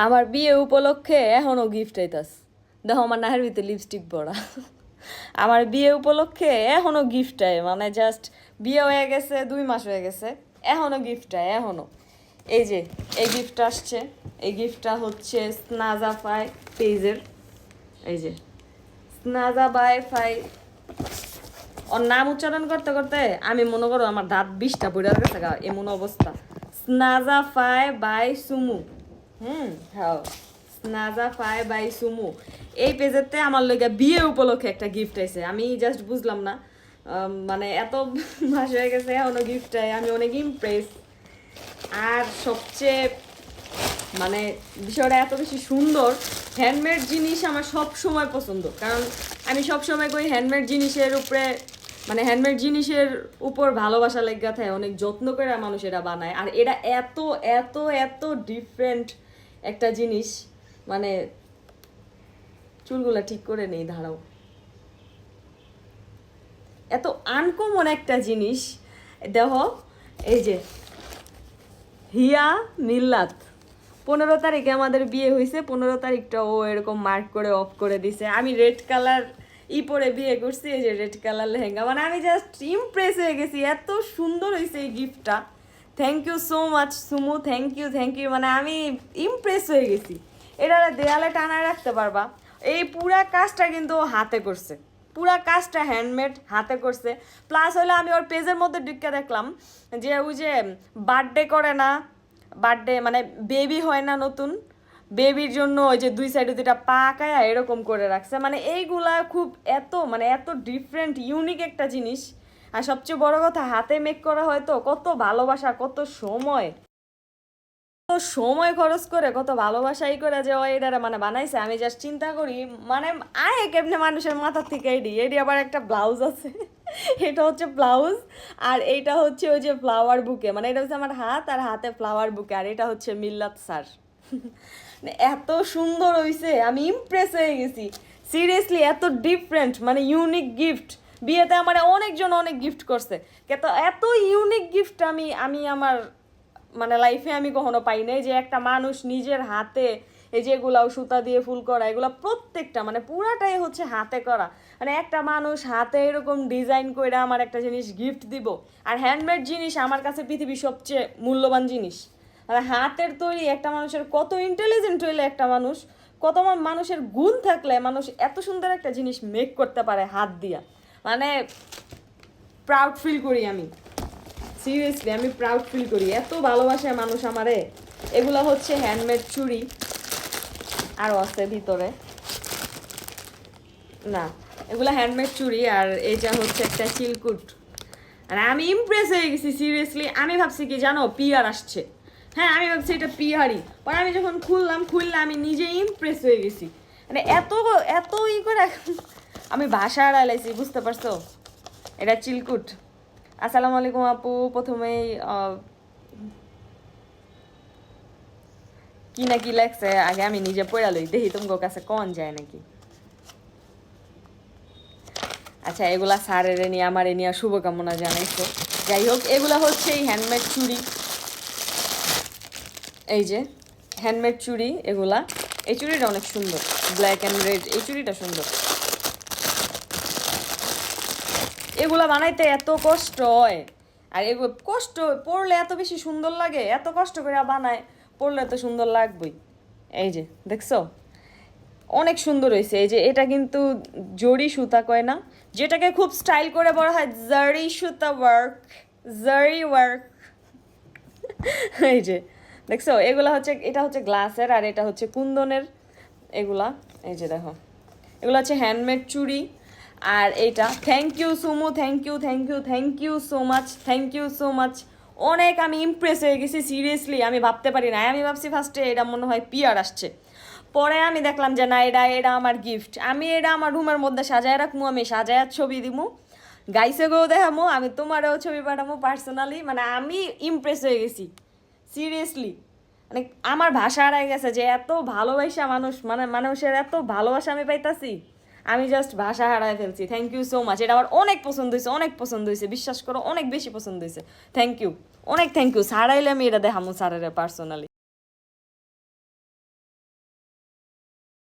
আমার বিয়ে উপলক্ষে এখনো গিফট আইতাস। দেখো আমার নাহের ভিতরে লিপস্টিক পরা। আমার বিয়ে উপলক্ষে এখনো গিফট আয়, মানে জাস্ট বিয়ে হয়ে গেছে 2 মাস হয়ে গেছে, এখনো গিফট আয় এখনো। এই যে এই গিফটটা আসছে, এই গিফটটা হচ্ছে স্নাজা ফাই পেজের। এই যে স্নাজা বাই ফাই, ওর নাম উচ্চারণ করতে করতে আমি মনে করো আমার দাঁত 20টা পড়ে গেছে গা, এমন অবস্থা। স্নাজা ফাই বাই সুমু। হ্যাঁ, স্নাজা ফাই বাই সুমু। এই পেজেতে আমার লইগা বিয়ে উপলক্ষে একটা গিফট আইছে, আমি জাস্ট বুঝলাম না, মানে এত মাস হয়ে গেছে এখনো গিফট আয়, আমি অনেক ইমপ্রেস। আর সবচেয়ে মানে বিষয়টা এত বেশি সুন্দর, হ্যান্ডমেড জিনিস আমার সব সময় পছন্দ, কারণ আমি সব সময় কই হ্যান্ডমেড জিনিসের উপরে, মানে হ্যান্ডমেড জিনিসের উপর ভালোবাসা লেগে থাকে, অনেক যত্ন করে মানুষ এটা বানায়। আর এটা এত এত এত ডিফারেন্ট একটা জিনিস, মানে চুলগুলা ঠিক করে নেই, দাঁড়াও, এত আনকমন একটা জিনিস। দেখো এই যে হিয়া মিল্লাত, 15 তারিখে আমাদের বিয়ে হয়েছে, 15 তারিখটা ও এরকম মার্ক করে অফ করে দিছে। আমি রেড কালার পরে বিয়ে করছি, এই যে রেড কালার লেহেঙ্গা, মানে আমি জাস্ট ইমপ্রেস হয়ে গেছি, এত সুন্দর হয়েছে এই গিফটটা। Thank you so much Sumu, thank you, মানে আমি ইমপ্রেস হয়ে গেছি। এটা দেয়ালে টানায় রাখতে পারবা। এই পুরা কাজটা কিন্তু ও হাতে করছে, পুরা কাজটা হ্যান্ডমেড হাতে করছে। প্লাস হলো আমি ওর পেজের মধ্যে ঢুকে দেখলাম যে ওই যে বার্থডে করে না, বার্থডে মানে বেবি হয় না নতুন, বেবির জন্য ওই যে 2 সাইডে 2টা পা কায়া এরকম করে রাখছে, মানে এইগুলা খুব এত মানে এত ডিফারেন্ট ইউনিক একটা জিনিস। আর সবচেয়ে বড় কথা হাতে মেক করা হয়, তো কত ভালোবাসা, কত সময়, কত সময় খরচ করে, কত ভালোবাসাই করে যে ও এটা মানে বানাইছে। আমি জাস্ট চিন্তা করি, মানে আয় কেমনে মানুষের মাথার থেকে এডি এডি আবার একটা ব্লাউজ আছে। এটা হচ্ছে ব্লাউজ, আর এইটা হচ্ছে ওই যে ফ্লাওয়ার বুকে, মানে এটা হচ্ছে আমার হাত, আর হাতে ফ্লাওয়ার বুকে, আর এটা হচ্ছে মিল্লাত স্যার। এত সুন্দর হইছে, আমি ইমপ্রেস হয়ে গেছি সিরিয়াসলি, এত ডিফারেন্ট মানে ইউনিক গিফট। বিয়েতে আমার অনেকজন অনেক গিফট করছে, কিন্তু এত ইউনিক গিফট আমি আমি আমার মানে লাইফে আমি কখনো পাই নাই, যে একটা মানুষ নিজের হাতে এই যে এগুলাও সুতা দিয়ে ফুল করা, এগুলো প্রত্যেকটা মানে পুরাটাই হচ্ছে হাতে করা। মানে একটা মানুষ হাতে এরকম ডিজাইন করে আমার একটা জিনিস গিফট দিব। আর হ্যান্ডমেড জিনিস আমার কাছে পৃথিবীর সবচেয়ে মূল্যবান জিনিস। মানে হাতের তৈরি একটা মানুষের কত ইন্টেলিজেন্ট হইলে একটা মানুষ, কত মানুষের গুণ থাকলে মানুষ এত সুন্দর একটা জিনিস মেক করতে পারে হাত দিয়া, মানে প্রাউড ফিল করি আমি, সিরিয়াসলি আমি প্রাউড ফিল করি, এত ভালোবাসে মানুষ আমারে। এগুলো হচ্ছে হ্যান্ডমেড চুড়ি, আরও আছে ভিতরে, না এগুলো হ্যান্ডমেড চুড়ি, আর এটা হচ্ছে একটা চিলকুট। আর আমি ইমপ্রেস হয়ে গেছি সিরিয়াসলি, আমি ভাবছি কি জানো পিয়ার আসছে, হ্যাঁ আমি ভাবছি এটা পিয়ারই, পরে আমি যখন খুললে আমি নিজে ইমপ্রেস হয়ে গেছি, মানে এত এত করে আমি ভাষা হারাইছি, বুঝতে পারছো? এটা চিলকুট। আসসালামু আলাইকুম আপু, প্রথমেই কি না কি লাগছে আগে আমি নিজে পড়া লই, দেখি তোমার কাছে কন যায় নাকি। আচ্ছা এগুলা স্যারের নিয়ে আমার এ নিয়ে শুভকামনা জানাইছো। যাই হোক, এগুলা হচ্ছে এই হ্যান্ডমেড চুড়ি, এই যে হ্যান্ডমেড চুড়ি এগুলা। এই চুড়িটা অনেক সুন্দর, ব্ল্যাক অ্যান্ড রেড, এই চুড়িটা সুন্দর। এগুলা বানাইতে এত কষ্ট হয়, আর এগুলো কষ্ট পড়লে এত বেশি সুন্দর লাগে, এত কষ্ট করে বানায়, পড়লে তো সুন্দর লাগবেই। এই যে দেখছো অনেক সুন্দর হয়েছে। এই যে এটা কিন্তু জরি সুতা কয় না, যেটাকে খুব স্টাইল করে বলা হয় জারি সুতা ওয়ার্ক, জারি ওয়ার্ক। এই যে দেখছো এগুলা হচ্ছে, এটা হচ্ছে গ্লাসের, আর এটা হচ্ছে কুন্দনের এগুলা। এই যে দেখো এগুলো হচ্ছে হ্যান্ডমেড চুড়ি। আর এইটা thank you Sumu, thank you so much, thank you so much. অনেক আমি ইমপ্রেস হয়ে গেছি সিরিয়াসলি, আমি ভাবতে পারি না, আমি ভাবছি ফার্স্টে এটা মনে হয় পিয়ার আসছে, পরে আমি দেখলাম যে না এটা এটা আমার গিফট, আমি এটা আমার রুমের মধ্যে সাজায় রাখবো, আমি সাজায় ছবি দিমু, গাইসেকেও দেখামো, আমি তোমারও ছবি পাঠামো পার্সোনালি। মানে আমি ইমপ্রেস হয়ে গেছি সিরিয়াসলি, মানে আমার ভাষা হারাই গেছে যে এত ভালোবাসা মানুষ, মানে মানুষের এত ভালোবাসা আমি পাইতাছি, আমি জাস্ট ভাষা হারাই ফেলছি। থ্যাংক ইউ সো মাচ, এটা আমার অনেক পছন্দ হয়েছে, অনেক পছন্দ হয়েছে, বিশ্বাস করো অনেক বেশি পছন্দ হয়েছে। থ্যাংক ইউ, অনেক থ্যাংক ইউ। স্যার আইলে আমি এটা দেখামো স্যারের পার্সোনালি।